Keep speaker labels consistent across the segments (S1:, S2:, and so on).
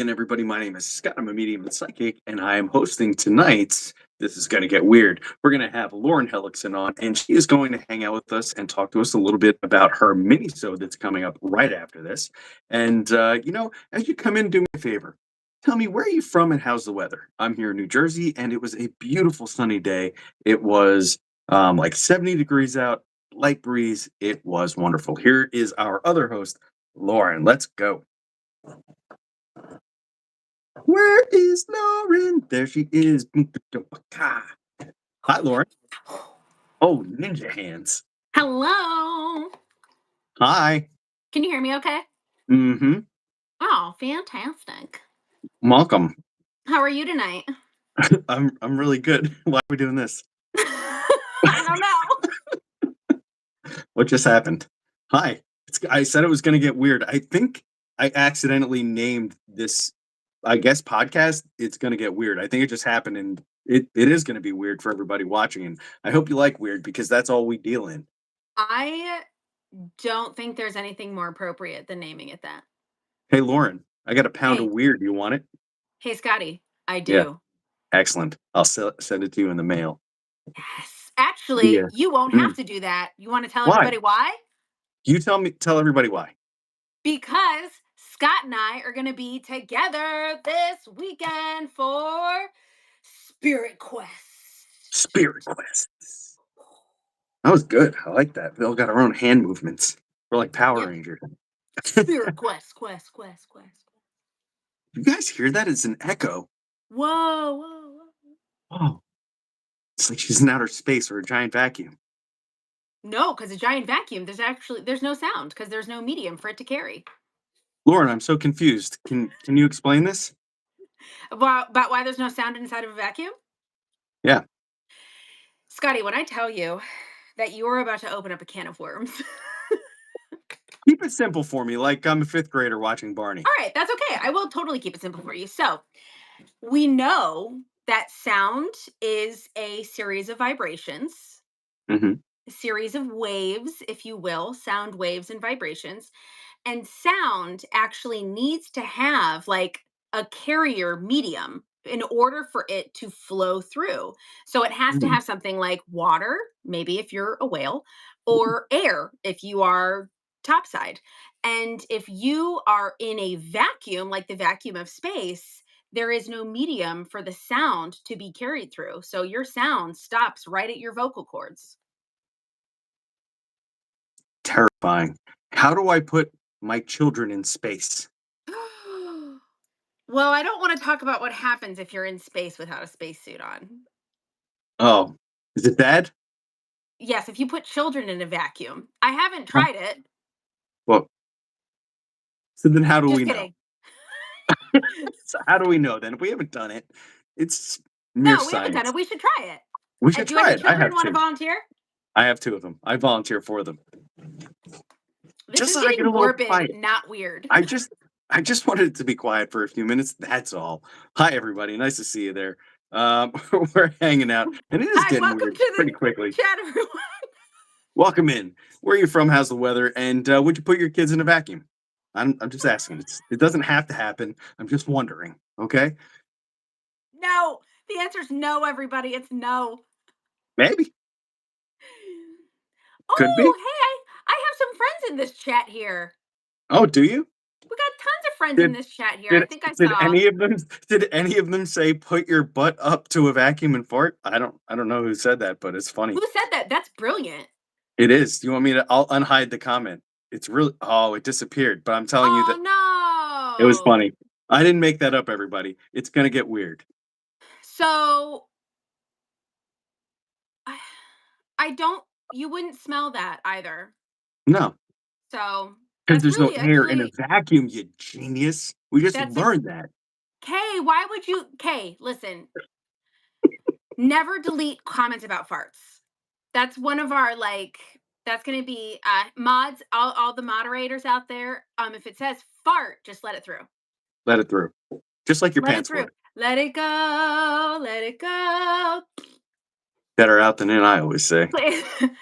S1: And everybody, my name is Scott. I'm a medium and psychic, and I am hosting tonight's. This is going to get weird. We're going to have Lauren Helekson on, and she is going to hang out with us and talk to us a little bit about her mini-sode that's coming up right after this. And, as you come in, do me a favor. Tell me, where are you from and how's the weather? I'm here in New Jersey, and it was a beautiful sunny day. It was like 70 degrees out, light breeze. It was wonderful. Here is our other host, Lauren. Let's go. Where is Lauren? There she is. Hi, Lauren. Oh, ninja hands.
S2: Hello.
S1: Hi.
S2: Can you hear me okay?
S1: Mm-hmm.
S2: Oh, fantastic.
S1: Welcome.
S2: How are you tonight?
S1: I'm really good. Why are we doing this?
S2: I don't know.
S1: What just happened? Hi. I said it was going to get weird. I think I accidentally named this, I guess, podcast. It's going to get weird. I think it just happened, and it is going to be weird for everybody watching. And I hope you like weird because that's all we deal in.
S2: I don't think there's anything more appropriate than naming it that.
S1: Hey, Lauren, I got a pound
S2: Hey.
S1: of weird. You want it?
S2: Hey, Scotty, I do.
S1: Yeah. Excellent. I'll send it to you in the mail.
S2: Yes. Actually,
S1: Yeah.
S2: you won't have to do that. You want to tell
S1: Why?
S2: everybody why?
S1: You tell everybody why.
S2: Because Scott and I are going to be together this weekend for Spirit Quest.
S1: Spirit Quest. That was good. I like that. We all got our own hand movements. We're like Power Rangers.
S2: Spirit Quest.
S1: You guys hear that? It's an echo.
S2: Whoa.
S1: Oh. It's like she's in outer space or a giant vacuum.
S2: No, because a giant vacuum, there's no sound because there's no medium for it to carry.
S1: Lauren, I'm so confused. Can you explain this?
S2: About why there's no sound inside of a vacuum?
S1: Yeah.
S2: Scotty, when I tell you that you are about to open up a can of worms.
S1: Keep it simple for me, like I'm a fifth grader watching Barney.
S2: All right, that's okay. I will totally keep it simple for you. So we know that sound is a series of vibrations,
S1: Mm-hmm.
S2: a series of waves, if you will, sound waves and vibrations. And sound actually needs to have like a carrier medium in order for it to flow through. So it has to have something like water, maybe if you're a whale, or air if you are topside. And if you are in a vacuum, like the vacuum of space, there is no medium for the sound to be carried through. So your sound stops right at your vocal cords.
S1: Terrifying. How do I put my children in space?
S2: Well, I don't want to talk about what happens if you're in space without a spacesuit on.
S1: Oh, is it bad?
S2: Yes, if you put children in a vacuum. I haven't tried it.
S1: Well, so then how do
S2: Just
S1: we
S2: kidding.
S1: know? So how do we know then? If we haven't done it, it's mere
S2: No, we haven't done
S1: science.
S2: it. We should try it.
S1: We should
S2: Do
S1: try
S2: any
S1: it. I
S2: children
S1: have
S2: want to
S1: two.
S2: volunteer?
S1: I have two of them. I volunteer for them.
S2: This
S1: Just
S2: is
S1: so I get
S2: getting
S1: a little
S2: morbid,
S1: quiet.
S2: not weird.
S1: I just wanted it to be quiet for a few minutes. That's all. Hi, everybody. Nice to see you there. We're hanging out, and it is
S2: Hi,
S1: getting
S2: welcome
S1: weird
S2: to
S1: pretty
S2: the
S1: quickly.
S2: chat, everyone.
S1: Welcome in. Where are you from? How's the weather? And would you put your kids in a vacuum? I'm just asking. It doesn't have to happen. I'm just wondering. Okay?
S2: No, the answer is no, everybody. It's no.
S1: Maybe. Could be.
S2: Oh, hey, I have some friends in this chat here.
S1: Oh, do you?
S2: We got tons of friends in this chat here. I think I
S1: Did
S2: saw.
S1: any of them say put your butt up to a vacuum and fart? I don't know who said that, but it's funny.
S2: Who said that? That's brilliant.
S1: It is. Do you want me to? I'll unhide the comment. It's really. Oh, it disappeared. But I'm telling you that
S2: Oh
S1: it was
S2: no.
S1: funny. I didn't make that up, everybody. It's gonna get weird.
S2: So I don't. You wouldn't smell that either.
S1: No,
S2: So
S1: because
S2: that's
S1: there's no
S2: really
S1: air in a
S2: actually.
S1: vacuum. You genius. We just
S2: That's
S1: learned that.
S2: Kay. Why would you? Kay, listen. Never delete comments about farts. That's one of our like. That's going to be mods. All the moderators out there. If it says fart, just let it through.
S1: Let it through, just like your
S2: Let it
S1: pants
S2: through.
S1: would.
S2: Let it go. Let it go.
S1: Better out than in, I always say.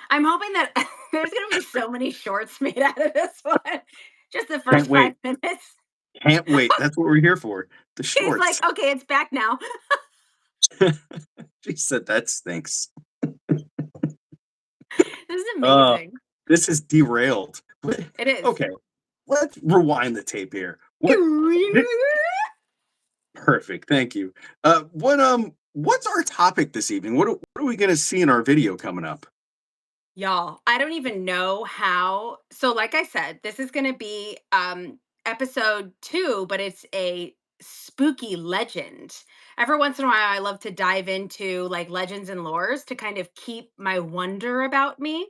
S2: I'm hoping that there's going to be so many shorts made out of this one. Just the
S1: Can't
S2: first
S1: wait.
S2: 5 minutes.
S1: Can't wait. That's what we're here for. The
S2: He's
S1: shorts.
S2: like, okay, it's back now.
S1: She said that stinks.
S2: This is
S1: Uh,
S2: amazing.
S1: this is derailed.
S2: It is.
S1: Okay, let's rewind the tape here. What? Perfect. Thank you. What's our topic this evening? What are we going to see in our video coming up?
S2: Y'all, I don't even know how. So, like I said, this is going to be episode 2, but it's a spooky legend. Every once in a while, I love to dive into like legends and lores to kind of keep my wonder about me.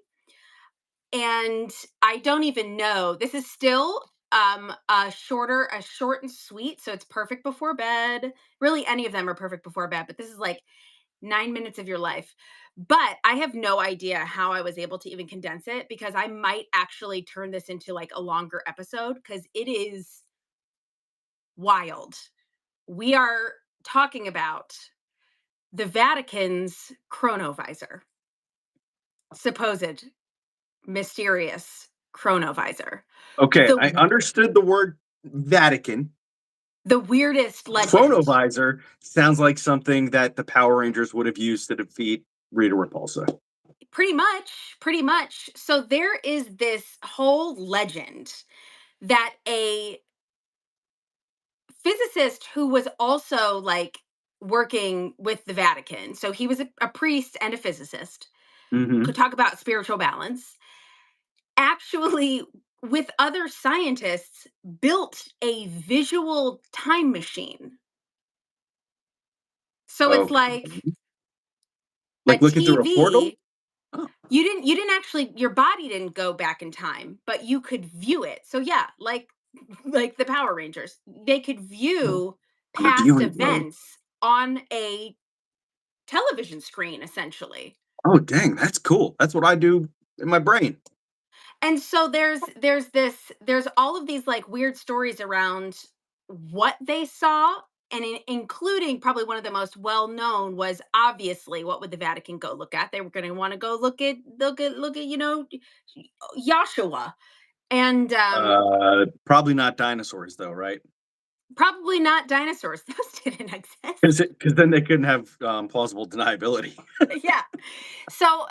S2: And I don't even know. This is still a short and sweet, so it's perfect before bed. Really, any of them are perfect before bed, but this is like 9 minutes of your life. But I have no idea how I was able to even condense it, because I might actually turn this into like a longer episode because it is wild. We are talking about the Vatican's chronovisor, supposed mysterious chronovisor.
S1: Okay, I
S2: The
S1: understood the word Vatican.
S2: the weirdest legend.
S1: Chronovisor sounds like something that the Power Rangers would have used to defeat Rita Repulsa.
S2: Pretty much. So there is this whole legend that a physicist who was also like working with the Vatican. So he was a priest and a physicist. Could
S1: Hmm.
S2: talk about spiritual balance. Actually, with other scientists, built a visual time machine. So it's like
S1: Okay,
S2: a
S1: like looking through a portal.
S2: TV.
S1: Oh,
S2: You didn't actually, your body didn't go back in time, but you could view it. So yeah, like the Power Rangers, they could view
S1: on a
S2: past
S1: viewing mode.
S2: events on a television screen essentially.
S1: Oh, dang, that's cool. That's what I do in my brain.
S2: And so there's all of these like weird stories around what they saw, and including probably one of the most well known was obviously, what would the Vatican go look at? They were going to want to go look at Joshua. And
S1: Probably not dinosaurs though, right?
S2: probably not dinosaurs. Those didn't exist.
S1: Because then they couldn't have plausible deniability.
S2: Yeah. So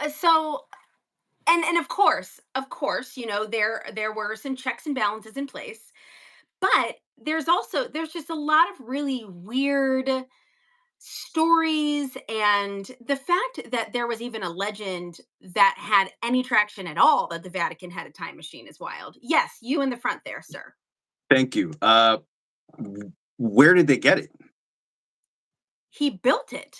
S2: and of course, there were some checks and balances in place. But there's just a lot of really weird stories, and the fact that there was even a legend that had any traction at all that the Vatican had a time machine is wild. Yes, you in the front there, sir.
S1: Thank you. Where did they get it?
S2: He built it.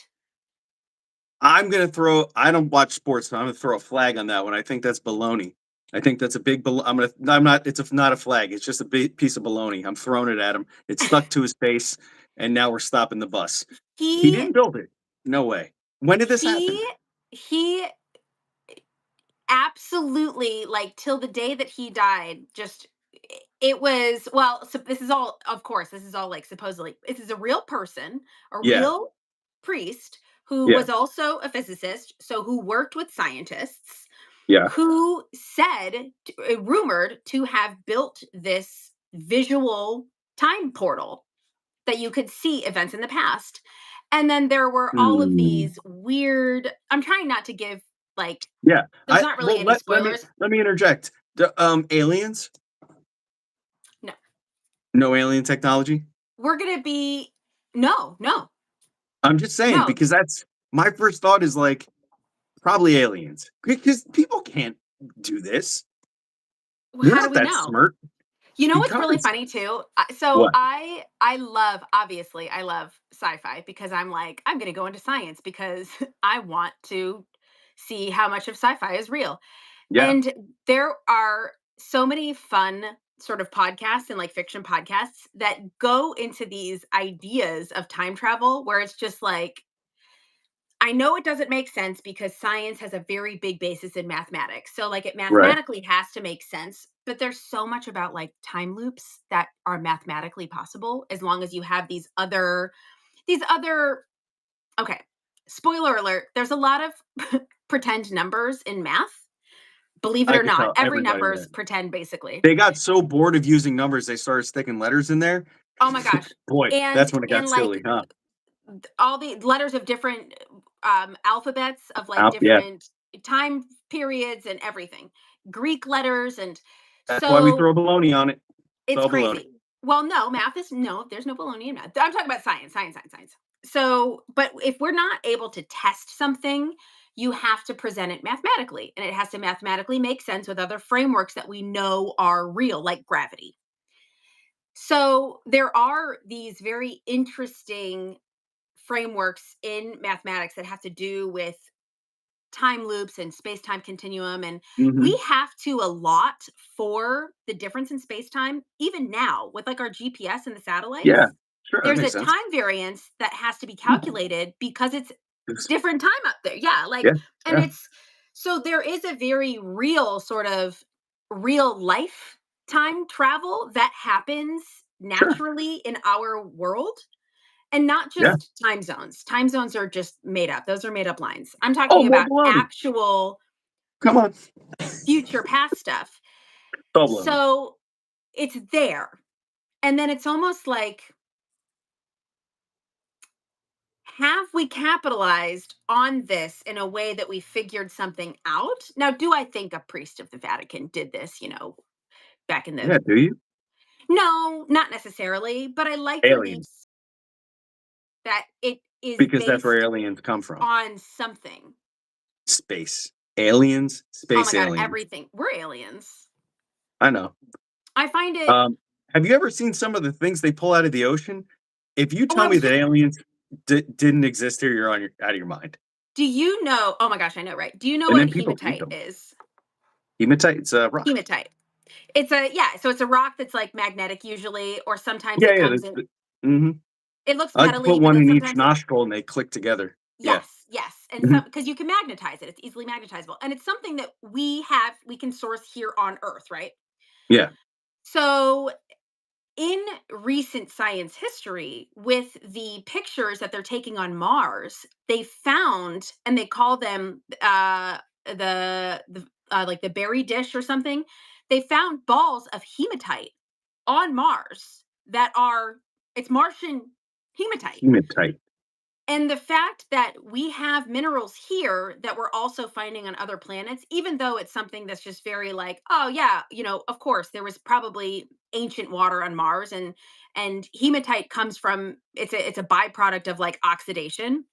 S1: I'm gonna throw. I don't watch sports, so I'm gonna throw a flag on that one. I think that's baloney. I think that's a big. I'm gonna. I'm not. It's not a flag. It's just a big piece of baloney. I'm throwing it at him. It's stuck to his face, and now we're stopping the bus. He
S2: He
S1: didn't build it. No way. When did this happen?
S2: he absolutely, like, till the day that he died, just it was, well, so this is all, of course, this is all like supposedly, this is a real person, a
S1: Yeah.
S2: real priest who
S1: Yeah.
S2: was also a physicist, so who worked with scientists,
S1: Yeah.
S2: who rumored to have built this visual time portal that you could see events in the past. And then there were all of
S1: Hmm.
S2: these weird, I'm trying not to give, like,
S1: Yeah.
S2: there's
S1: I
S2: not really
S1: well
S2: any
S1: let me
S2: spoilers.
S1: let me interject. Aliens?
S2: No.
S1: No alien technology?
S2: We're gonna be no, no,
S1: I'm just saying
S2: no.
S1: because that's my first thought is like probably aliens because people can't do this. We're
S2: How do
S1: not
S2: we
S1: that
S2: know?
S1: smart
S2: You know what's really
S1: because
S2: funny too? So
S1: what?
S2: I love, obviously I love sci-fi, because I'm like, I'm gonna go into science because I want to see how much of sci-fi is real.
S1: Yeah,
S2: And there are so many fun sort of podcasts and like fiction podcasts that go into these ideas of time travel where it's just like, I know it doesn't make sense because science has a very big basis in mathematics. So like it
S1: right.
S2: mathematically has to make sense, but there's so much about like time loops that are mathematically possible as long as you have these other okay. Spoiler alert, there's a lot of pretend numbers in math, Believe it
S1: I
S2: or
S1: could
S2: not,
S1: tell
S2: every
S1: everybody
S2: number's
S1: that.
S2: pretend basically.
S1: They got so bored of using numbers, they started sticking letters in there.
S2: Oh my gosh.
S1: Boy,
S2: And
S1: that's when it got
S2: and
S1: silly,
S2: like
S1: huh?
S2: all the letters of different alphabets of like
S1: Yeah,
S2: different time periods and everything. Greek letters and
S1: that's why we
S2: so
S1: throw baloney on it. It's
S2: it's
S1: all baloney.
S2: crazy. Well, no, math is no, there's no baloney in math. I'm talking about science, science, science, science. So, but if we're not able to test something, you have to present it mathematically, and it has to mathematically make sense with other frameworks that we know are real, like gravity. So, there are these very interesting frameworks in mathematics that have to do with time loops and space-time continuum, and we
S1: Mhm.
S2: have to allot for the difference in space-time even now with like our GPS and the
S1: Yeah,
S2: satellites.
S1: sure, that
S2: There's a
S1: makes sense.
S2: time variance that has to be
S1: Mhm.
S2: calculated because it's
S1: It's
S2: different time up there. Yeah, like
S1: yeah,
S2: and
S1: yeah,
S2: it's so there is a very real sort of real life time travel that happens
S1: sure.
S2: naturally in our world, and not
S1: Yeah.
S2: just time zones. Time zones are just made up. Those are made up lines. I'm
S1: Oh,
S2: talking
S1: more
S2: about
S1: baloney.
S2: actual
S1: Come on.
S2: future past stuff.
S1: It's all baloney.
S2: So it's there. And then it's almost like, have we capitalized on this in a way that we figured something out? Now, do I think a priest of the Vatican did this, back in the.
S1: Yeah, do you?
S2: No, not necessarily, but I like to believe
S1: Aliens,
S2: that it is
S1: because that's where
S2: based
S1: aliens come from.
S2: on something.
S1: Space. Aliens,
S2: Oh my
S1: space
S2: God,
S1: aliens.
S2: everything. We're aliens.
S1: I know.
S2: I find it.
S1: Um, have you ever seen some of the things they pull out of the ocean? If you
S2: Oh,
S1: tell
S2: I
S1: me
S2: was
S1: that
S2: just.
S1: aliens didn't exist here, you're on your out of your mind.
S2: Do you know? Oh my gosh, I know, right? Do you know
S1: And
S2: what a
S1: then people eat
S2: hematite
S1: them.
S2: is?
S1: Hematite, rock.
S2: Hematite. It's a yeah. So it's a rock that's like magnetic usually, or sometimes
S1: Yeah,
S2: it
S1: yeah.
S2: comes in.
S1: Mhm.
S2: It looks
S1: I like to put
S2: metally, but
S1: one
S2: then
S1: in each
S2: sometimes it.
S1: nostril and they click together. Yeah.
S2: Yes, yes, and some
S1: Mhm.
S2: because you can magnetize it. It's easily magnetizable, and it's something that we can source here on Earth, right?
S1: Yeah.
S2: So in recent science history, with the pictures that they're taking on Mars, they found, and they call them like the berry dish or something. They found balls of hematite on Mars that are it's Martian hematite.
S1: Hematite.
S2: And the fact that we have minerals here that we're also finding on other planets, even though it's something that's just very like, oh yeah, of course there was probably ancient water on Mars, and hematite comes from it's a byproduct of like oxidation.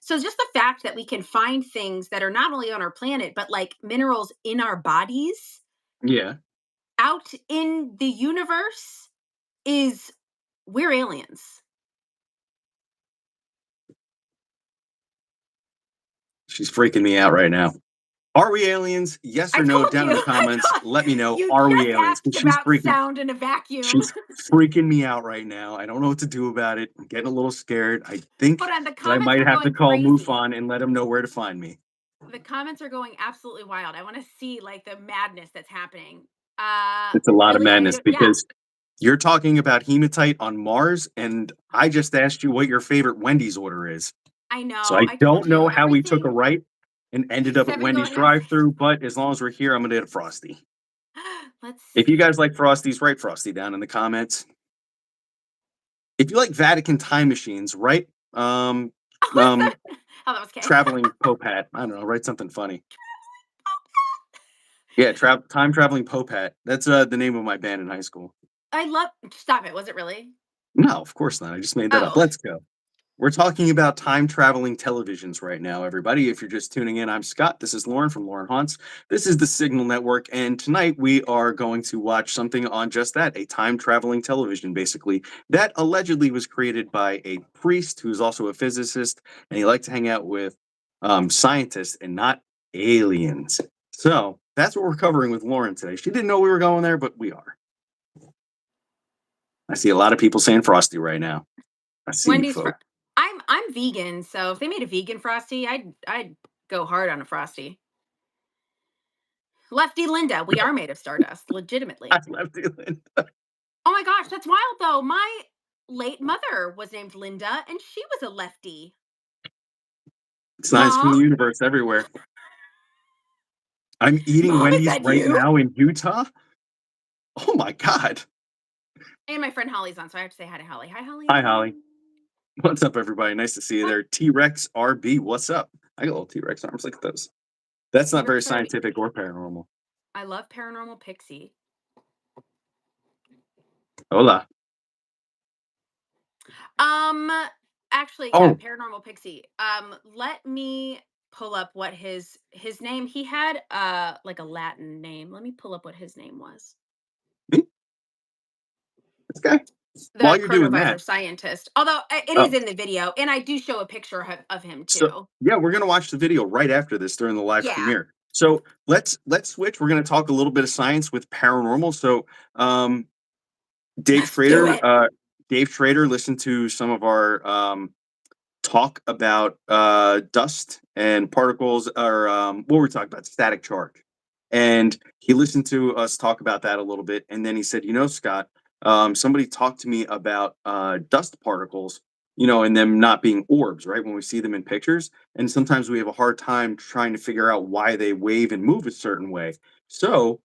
S2: So just the fact that we can find things that are not only on our planet, but like minerals in our bodies
S1: Yeah.
S2: out in the universe is we're aliens.
S1: She's freaking me out right now. Are we aliens? Yes
S2: I
S1: or no?
S2: told
S1: Down in
S2: you.
S1: the comments. Let me know.
S2: You
S1: Are we
S2: just
S1: aliens?
S2: asked
S1: Because
S2: about sound in a vacuum.
S1: she's freaking me out right now. I don't know what to do about it. I'm getting a little scared. I
S2: Hold
S1: think
S2: on, the
S1: that I
S2: comments
S1: might
S2: are
S1: have to
S2: going
S1: call
S2: crazy.
S1: MUFON and let them know where to find me.
S2: The comments are going absolutely wild. I want to see like the madness that's happening.
S1: It's a lot of
S2: Really?
S1: madness
S2: Yeah,
S1: because you're talking about hematite on Mars, and I just asked you what your favorite Wendy's order is.
S2: I
S1: So
S2: know.
S1: I
S2: I told
S1: don't
S2: you
S1: know how we took a
S2: everything
S1: right and ended up at
S2: except
S1: Wendy's
S2: going outside.
S1: drive-through, but as long as we're here, I'm gonna get a Frosty.
S2: Let's
S1: If you guys
S2: see.
S1: like Frosties, write Frosty down in the comments. If you like Vatican time machines, write
S2: What's
S1: um
S2: that? Oh, that was Kay.
S1: traveling Popat. I don't know, write something funny. Yeah, time traveling Popat. That's the name of my band in high school.
S2: I love. Stop it. Was it really?
S1: No, of course not. I just made that up.
S2: Oh,
S1: Let's go. We're talking about time traveling televisions right now, everybody. If you're just tuning in, I'm Scott. This is Lauren from Lauren Haunts. This is the Signal Network. And tonight we are going to watch something on just that, a time traveling television, basically, that allegedly was created by a priest who's also a physicist. And he liked to hang out with scientists and not aliens. So that's what we're covering with Lauren today. She didn't know we were going there, but we are. I see a lot of people saying Frosty right now. I see you,
S2: Wendy's.
S1: folks.
S2: I'm vegan, so if they made a vegan frosty, I'd go hard on a frosty. Lefty Linda, we are made of stardust,
S1: I
S2: legitimately.
S1: love you.
S2: Oh my gosh, that's wild though. My late mother was named Linda and she was a lefty.
S1: Signs from
S2: Mom?
S1: the universe everywhere. I'm eating
S2: Mom, is
S1: Wendy's
S2: that
S1: right
S2: you?
S1: now in Utah? Oh my god.
S2: And my friend Holly's on, so I have to say hi to Holly. Hi,
S1: Hi,
S2: Holly.
S1: Holly. What's up, everybody? Nice to see you
S2: Huh,
S1: there. T-Rex RB, what's up? I got little T-Rex arms. Look at those. That's not very
S2: T-Rex RB.
S1: scientific or paranormal.
S2: I love Paranormal Pixie.
S1: Hola.
S2: Um, actually, yeah,
S1: Oh,
S2: Paranormal Pixie. Let me pull up what his name. He had like a Latin name. Let me pull up what his name was.
S1: me? This guy?
S2: The
S1: While you're doing that,
S2: chronovisor scientist. Although it is
S1: oh,
S2: in the video, and I do show a picture of him
S1: so
S2: too.
S1: yeah, we're gonna watch the video right after this during the live
S2: Yeah,
S1: premiere. So let's switch. We're gonna talk a little bit of science with paranormal. So um, Dave
S2: let's do
S1: Schrader,
S2: it.
S1: Dave Schrader listened to some of our talk about dust and particles, or what were we talking about? Static charge. And he listened to us talk about that a little bit. And then he said, Scott, somebody talked to me about dust particles, and them not being orbs, right? When we see them in pictures. And sometimes we have a hard time trying to figure out why they wave and move a certain way. So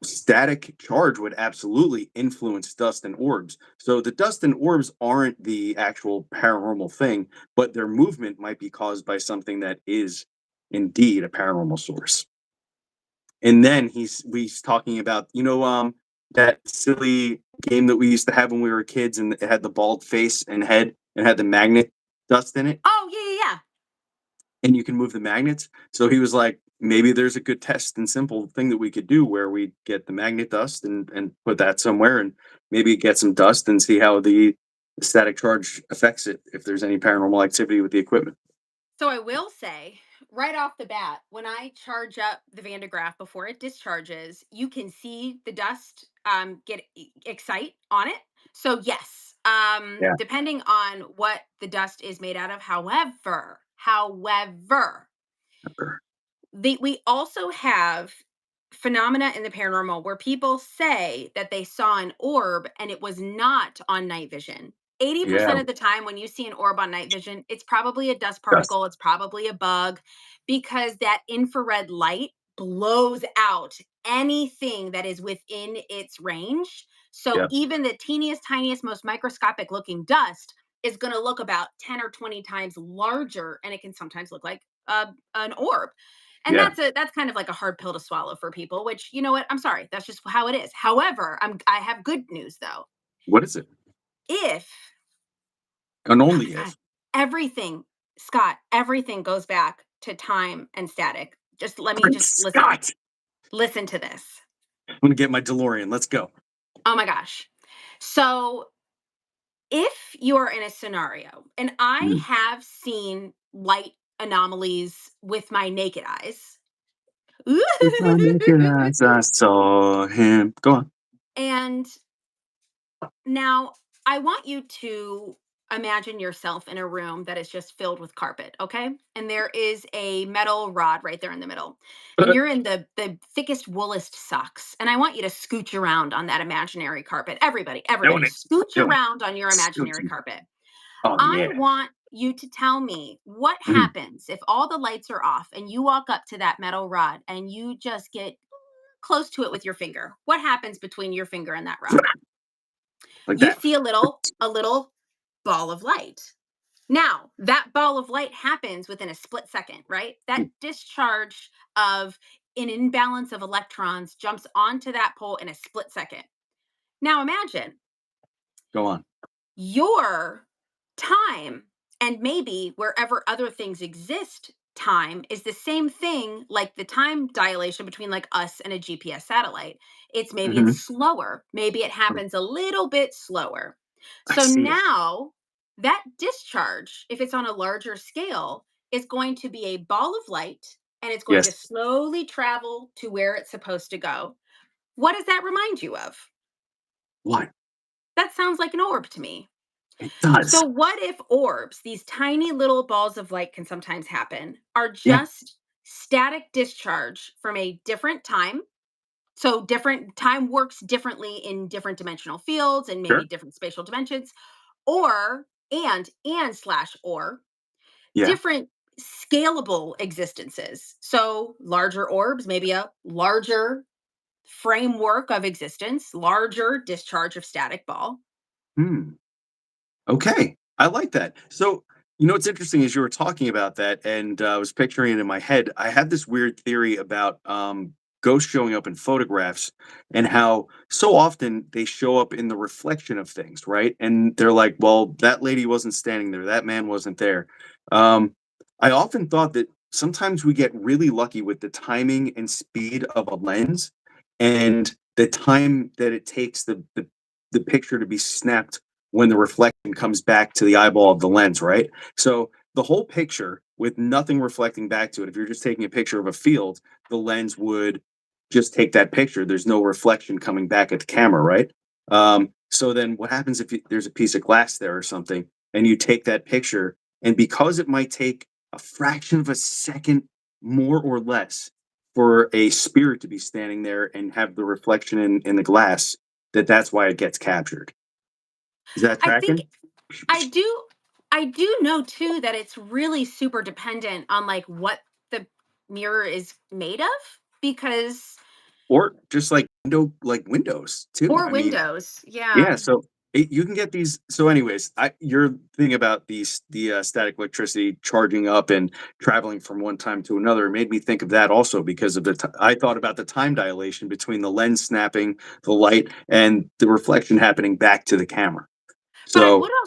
S1: static charge would absolutely influence dust and orbs. So the dust and orbs aren't the actual paranormal thing, but their movement might be caused by something that is indeed a paranormal source. And then we's talking about, that silly game that we used to have when we were kids, and it had the bald face and head and had the magnet dust in it,
S2: Oh yeah, yeah, yeah.
S1: and you can move the magnets. So he was like, maybe there's a good test and simple thing that we could do where we get the magnet dust and put that somewhere, and maybe get some dust and see how the static charge affects it, if there's any paranormal activity with the equipment.
S2: So I will say right off the bat, when I charge up the Van de Graaff before it discharges, you can see the dust excite on it. So yes,
S1: Yeah.
S2: depending on what the dust is made out of. However, we also have phenomena in the paranormal where people say that they saw an orb and it was not on night vision. 80%
S1: Yeah.
S2: of the time when you see an orb on night vision, it's probably a dust
S1: Dust.
S2: particle, it's probably a bug, because that infrared light blows out anything that is within its range. So
S1: Yeah.
S2: even the teeniest, tiniest, most microscopic looking dust is going to look about 10 or 20 times larger, and it can sometimes look like an orb. And
S1: Yeah.
S2: that's kind of like a hard pill to swallow for people, which, you know what, I'm sorry, that's just how it is. However, I have good news though.
S1: What is it?
S2: If
S1: And
S2: Oh
S1: only
S2: my god,
S1: if.
S2: everything, Scott, everything goes back to time and static. Just let me
S1: Great
S2: just listen.
S1: Scott.
S2: Listen to this.
S1: I'm gonna get my DeLorean. Let's go.
S2: Oh my gosh. So if you're in a scenario, and I
S1: Mm.
S2: have seen light anomalies with my naked eyes.
S1: With my naked eyes, I saw him. Go on.
S2: And now, I want you to imagine yourself in a room that is just filled with carpet, okay? And there is a metal rod right there in the middle. And you're in the thickest, woolest socks. And I want you to scooch around on that imaginary carpet.
S1: Doing
S2: Everybody,
S1: it.
S2: scooch
S1: Doing it.
S2: around on your imaginary
S1: Scooching.
S2: carpet.
S1: Oh
S2: I
S1: yeah.
S2: want you to tell me what
S1: Mm.
S2: happens if all the lights are off and you walk up to that metal rod and you just get close to it with your finger. What happens between your finger and that rod?
S1: Like
S2: You
S1: that.
S2: see a little ball of light. Now, that ball of light happens within a split second, right? That
S1: Mm.
S2: discharge of an imbalance of electrons jumps onto that pole in a split second. Now, imagine
S1: Go on.
S2: your time, and maybe wherever other things exist, time is the same thing like the time dilation between like us and a GPS satellite. Maybe
S1: Hmm.
S2: it's slower, maybe it happens a little bit slower.
S1: I
S2: So
S1: see it.
S2: now that discharge, if it's on a larger scale, is going to be a ball of light, and it's going to
S1: Yes.
S2: slowly travel to where it's supposed to go. What does that remind you of?
S1: What?
S2: That sounds like an orb to me.
S1: It
S2: So,
S1: does.
S2: what if orbs, these tiny little balls of light can sometimes happen, are
S1: Yeah.
S2: just static discharge from a different time? So, different time works differently in different dimensional fields and maybe
S1: Sure.
S2: different spatial dimensions, or, and slash, or
S1: Yeah.
S2: different. scalable existences. So larger orbs, maybe a larger framework of existence, larger discharge of static ball.
S1: Hmm. Okay, I like that. So, what's interesting is you were talking about that, and I was picturing it in my head. I had this weird theory about ghosts showing up in photographs, and how so often they show up in the reflection of things, right? And they're like, "Well, that lady wasn't standing there. That man wasn't there." Um, I often thought that sometimes we get really lucky with the timing and speed of a lens, and the time that it takes the picture to be snapped when the reflection comes back to the eyeball of the lens, right? So the whole picture with nothing reflecting back to it, if you're just taking a picture of a field, the lens would just take that picture. There's no reflection coming back at the camera, right? So then what happens if there's a piece of glass there or something, and you take that picture, and because it might take a fraction of a second more or less for a spirit to be standing there and have the reflection in the glass, that's why it gets captured. Is that
S2: I think
S1: tracking?
S2: I do I do know too that it's really super dependent on like what the mirror is made of, because
S1: Or just like windows too.
S2: or
S1: I mean,
S2: windows.
S1: yeah,
S2: Yeah.
S1: so you can get these. So anyways, your thing about the static electricity charging up and traveling from one time to another made me think of that also because of I thought about the time dilation between the lens snapping the light and the reflection happening back to the camera.
S2: But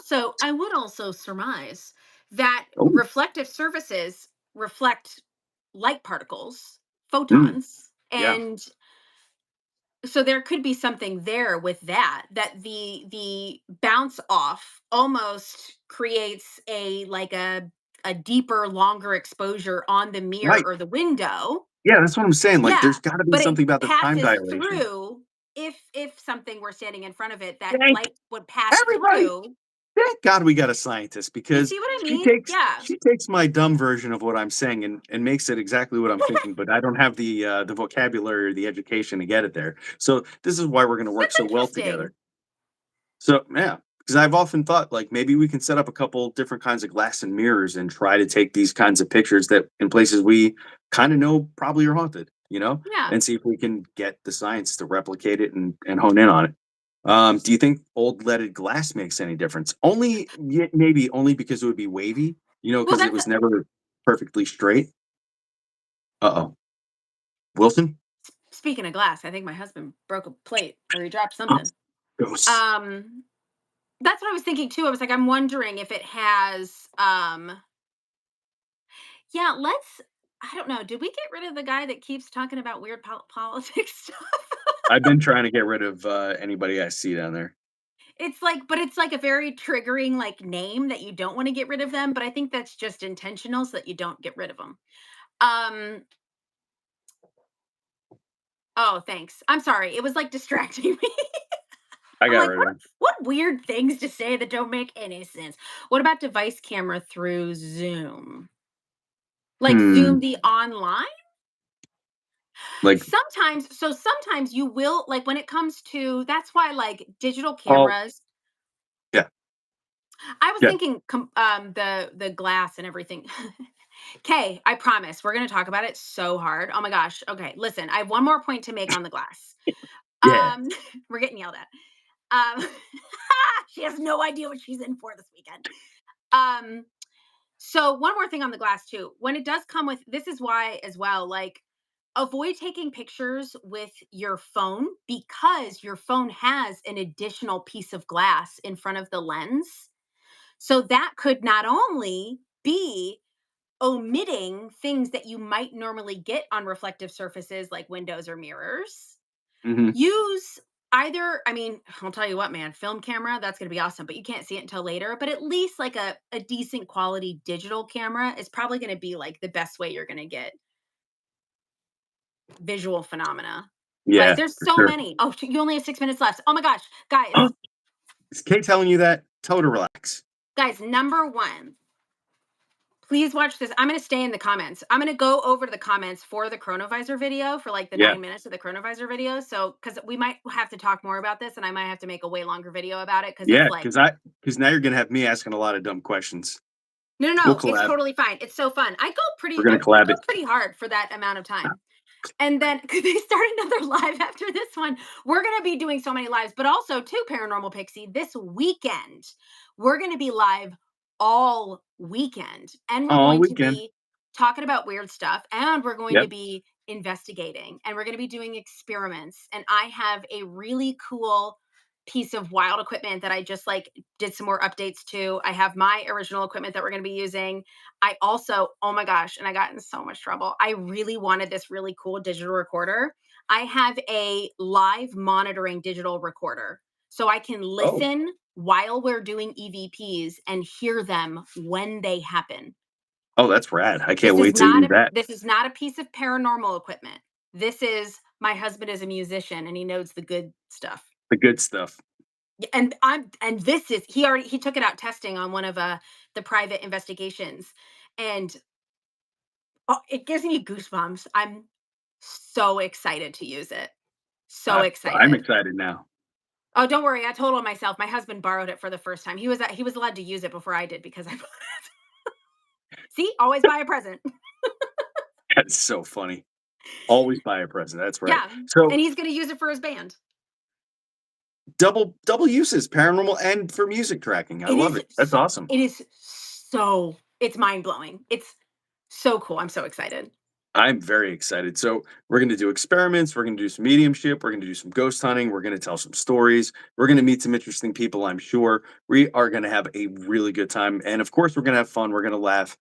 S1: So,
S2: I would also surmise that
S1: oh,
S2: reflective surfaces reflect light particles,
S1: mm,
S2: photons,
S1: yeah,
S2: and so there could be something there with that, that the bounce off almost creates a deeper, longer exposure on the mirror
S1: right.
S2: or the window.
S1: Yeah, that's what I'm saying. Like,
S2: Yeah,
S1: there's got to be
S2: but it
S1: something about the time
S2: passes
S1: dilation.
S2: through. If something were standing in front of it, that
S1: Thank
S2: light would pass
S1: everybody.
S2: through.
S1: Thank God we got a scientist
S2: You
S1: because
S2: see what I
S1: she
S2: mean?
S1: takes
S2: Yeah.
S1: she takes my dumb version of what I'm saying and makes it exactly what I'm thinking, but I don't have the vocabulary or the education to get it there. So this is why we're going to work
S2: That's
S1: so well
S2: interesting.
S1: together. So yeah, because I've often thought like maybe we can set up a couple different kinds of glass and mirrors and try to take these kinds of pictures that in places we kind of know probably are haunted,
S2: Yeah.
S1: and see if we can get the science to replicate it and hone in on it. Do you think old leaded glass makes any difference? Only maybe only because it would be wavy,
S2: Well,
S1: because it
S2: that's
S1: was never perfectly straight. Uh oh, Wilson.
S2: speaking of glass. I think my husband broke a plate or he dropped
S1: Oh,
S2: something.
S1: ghosts.
S2: Um, that's what I was thinking too. I was like, I'm wondering if it has. Yeah, let's. I don't know. Did we get rid of the guy that keeps talking about weird politics stuff?
S1: I've been trying to get rid of anybody I see down there.
S2: It's like, but it's like a very triggering like name that you don't want to get rid of them. But I think that's just intentional so that you don't get rid of them. Um. Oh, thanks. I'm sorry. It was like distracting me.
S1: I
S2: I'm
S1: got
S2: like,
S1: rid of him.
S2: what weird things to say that don't make any sense. What about device camera through Zoom? Like Zoom
S1: Hmm.
S2: the online?
S1: Like,
S2: Sometimes you will, like, when it comes to, that's why like digital
S1: oh,
S2: cameras.
S1: yeah,
S2: I was
S1: yeah,
S2: thinking the glass and everything. Okay, I promise we're gonna talk about it so hard. Oh my gosh. Okay, listen, I have one more point to make on the glass.
S1: yeah.
S2: Um, we're getting yelled at. Um, she has no idea what she's in for this weekend. Um, so one more thing on the glass too. When it does come with, this is why as well, like, avoid taking pictures with your phone because your phone has an additional piece of glass in front of the lens. So that could not only be omitting things that you might normally get on reflective surfaces like windows or mirrors.
S1: Hmm.
S2: Use either, I mean, I'll tell you what, man, film camera, that's going to be awesome, but you can't see it until later. But at least like a decent quality digital camera is probably going to be like the best way you're going to get visual phenomena. Like,
S1: Yeah,
S2: there's
S1: for
S2: so
S1: sure.
S2: many. Oh, you only have 6 minutes left. Oh my gosh,
S1: Oh, is Kate telling you that? Tell her to relax.
S2: number one, please watch this. I'm going to stay in the comments. I'm going to go over to the comments for the chronovisor video, for like the
S1: Yeah,
S2: 9 minutes of the chronovisor video. So, because we might have to talk more about this and I might have to make a way longer video about it because it's
S1: yeah,
S2: like,
S1: because now you're gonna have me asking a lot of dumb questions.
S2: No, no,
S1: We'll
S2: no. It's
S1: collab.
S2: totally fine. It's so fun.
S1: We're gonna
S2: I
S1: collab
S2: go
S1: it.
S2: pretty hard for that amount of time. And then they start another live after this one. We're gonna be doing so many lives, but also too, Paranormal Pixie, this weekend, we're gonna be live all weekend. And we're
S1: All
S2: going to
S1: weekend.
S2: be talking about weird stuff, and we're going to
S1: Yep.
S2: be investigating, and we're gonna be doing experiments. And I have a really cool piece of wild equipment that I just like did some more updates to. I have my original equipment that we're going to be using. I also, oh my gosh, and I got in so much trouble. I really wanted this really cool digital recorder. I have a live monitoring digital recorder. So I can
S1: Oh.
S2: listen while we're doing EVPs and hear them when they happen.
S1: Oh, that's rad. I can't wait to use that.
S2: This is not a piece of paranormal equipment. This is my husband is a musician and he knows the good stuff.
S1: The good stuff.
S2: Yeah, and this is he took it out testing on one of the private investigations, and oh, it gives me goosebumps. I'm so excited to use it. So
S1: I'm
S2: excited.
S1: excited now.
S2: Oh, don't worry. I told on myself. My husband borrowed it for the first time. He was allowed to use it before I did because I bought it. See, always buy a present.
S1: That's so funny. Always buy a present. That's right.
S2: Yeah, and
S1: So
S2: he's going to use it for his band.
S1: double uses, paranormal and for music tracking. I
S2: It
S1: love
S2: is
S1: it. That's awesome.
S2: it is so it's mind blowing. It's so cool. I'm so excited.
S1: I'm very excited. So we're going to do experiments. We're going to do some mediumship. We're going to do some ghost hunting. We're going to tell some stories. We're going to meet some interesting people. I'm sure we are going to have a really good time, and of course, we're going to have fun. We're going to laugh.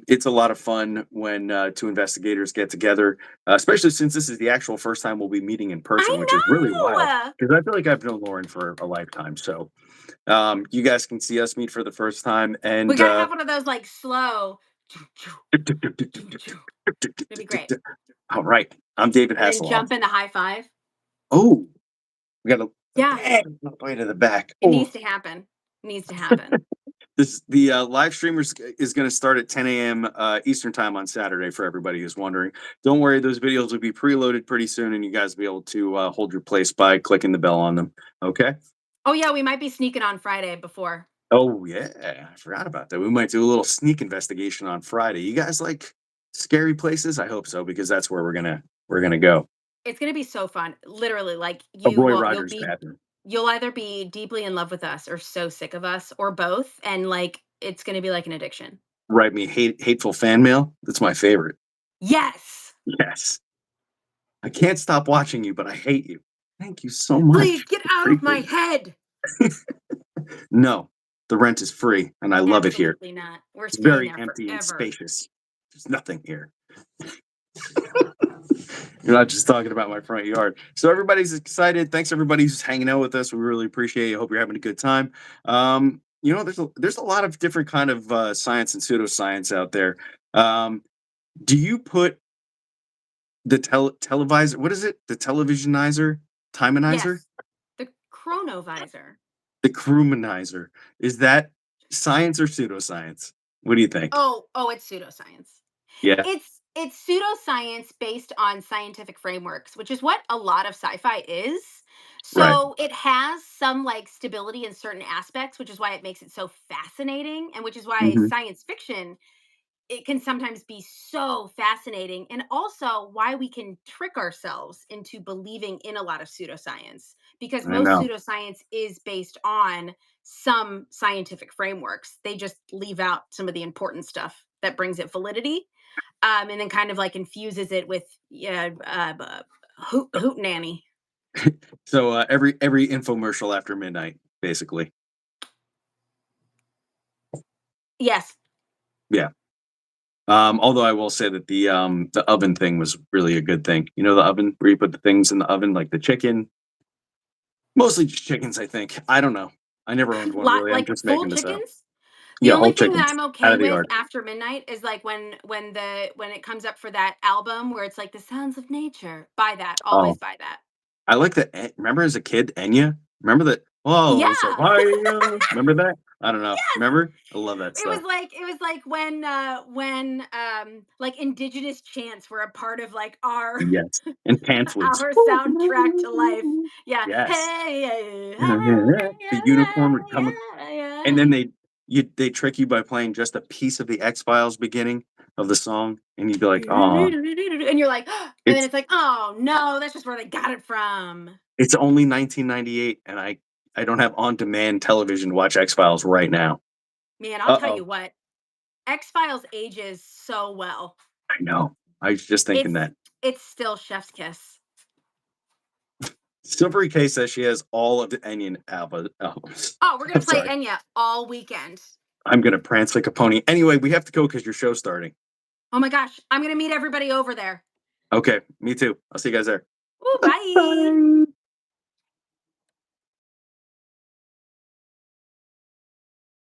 S1: It's a lot of fun when two investigators get together, especially since this is the actual first time we'll be meeting in person, which is really
S2: I
S1: wild.
S2: know.
S1: Because I feel like I've known Lauren for a lifetime. So you guys can see us meet for the first time,
S2: We
S1: and
S2: gotta have one of those like slow. It'd be great.
S1: all right. I'm David
S2: And then
S1: Hasselhoff.
S2: jump in the high five.
S1: Oh, we got a
S2: Yeah,
S1: bang all the way to the back.
S2: it
S1: Oh,
S2: needs to happen. It needs to happen.
S1: this the live streamers is going to start at 10 a.m. Eastern time on Saturday for everybody who's wondering. Don't worry, those videos will be preloaded pretty soon, and you guys will be able to hold your place by clicking the bell on them. Okay.
S2: Oh yeah, we might be sneaking on Friday before.
S1: Oh yeah, I forgot about that. We might do a little sneak investigation on Friday. You guys like scary places? I hope so because that's where we're gonna go.
S2: It's gonna be so fun. Literally, like
S1: A Roy Rogers bathroom.
S2: you'll either be deeply in love with us or so sick of us or both, and like it's gonna be like an addiction.
S1: Write me hateful fan mail. That's my favorite.
S2: Yes.
S1: Yes. I can't stop watching you, but I hate you. Thank you so
S2: Please
S1: much.
S2: get
S1: I
S2: out of my
S1: appreciate
S2: head.
S1: it. No, the rent is free, and I love it here.
S2: Absolutely not. We're
S1: It's
S2: staying
S1: very
S2: there
S1: empty and
S2: forever.
S1: spacious. There's nothing here. You're not just talking about my front yard. So everybody's excited. Thanks everybody who's hanging out with us. We really appreciate it. Hope you're having a good time. There's a lot of different kind of science and pseudoscience out there. Um, do you put the televisor? What is it? The televisionizer, timenizer,
S2: Yes. The chronovisor.
S1: the crewmanizer. Is that science or pseudoscience? What do you think?
S2: Oh, it's pseudoscience.
S1: Yeah,
S2: It's pseudoscience based on scientific frameworks, which is what a lot of sci-fi is.
S1: right.
S2: So it has some like stability in certain aspects, which is why it makes it so fascinating, and which is why
S1: Hmm.
S2: science fiction it can sometimes be so fascinating, and also why we can trick ourselves into believing in a lot of pseudoscience because
S1: I
S2: most
S1: know.
S2: pseudoscience is based on some scientific frameworks. They just leave out some of the important stuff that brings it validity, and then kind of like infuses it with yeah, hoot nanny.
S1: So every infomercial after midnight, basically.
S2: Yes.
S1: Yeah. Although I will say that the oven thing was really a good thing. You know, the oven where you put the things in the oven, like the chicken, mostly just chickens. I think. I don't know. I never owned one
S2: Lot
S1: really. I'm
S2: like
S1: just
S2: full
S1: making this up.
S2: chickens. The
S1: Yeah,
S2: only
S1: whole
S2: thing that
S1: chickens
S2: I'm
S1: out
S2: okay
S1: of the
S2: with
S1: yard.
S2: after midnight is like when it comes up for that album where it's like the sounds of nature. Buy that.
S1: Oh,
S2: Always buy that.
S1: I like the. Remember as a kid, Enya. Remember that? Oh, so
S2: Yeah.
S1: hi. Remember that? I don't know.
S2: Yes.
S1: Remember? I love that stuff.
S2: It was like when like indigenous chants were a part of like our
S1: Yes. And pan flutes.
S2: our soundtrack to life. Yeah.
S1: Yes.
S2: Hey, hey, hey,
S1: The unicorn would come, and then
S2: hey,
S1: they they trick you by playing just a piece of the X-Files beginning of the song, and you'd be like, "Oh,
S2: And you're like, and then
S1: it's
S2: it's like, oh no, that's just where they got it from.
S1: it's only 1998, and I don't have on-demand television to watch X-Files right now."
S2: Man, I'll tell
S1: Uh-oh.
S2: you what, X-Files ages so well.
S1: I know. I was just thinking
S2: It's
S1: that.
S2: it's still chef's kiss.
S1: Silvery K says she has all of the Onion albums.
S2: Oh, we're gonna
S1: I'm
S2: play
S1: sorry.
S2: Enya all weekend.
S1: I'm gonna prance like a pony. Anyway, we have to go because your show's starting.
S2: Oh my gosh, I'm gonna meet everybody over there.
S1: Okay, me too. I'll see you guys there.
S2: Ooh, bye.
S1: Bye.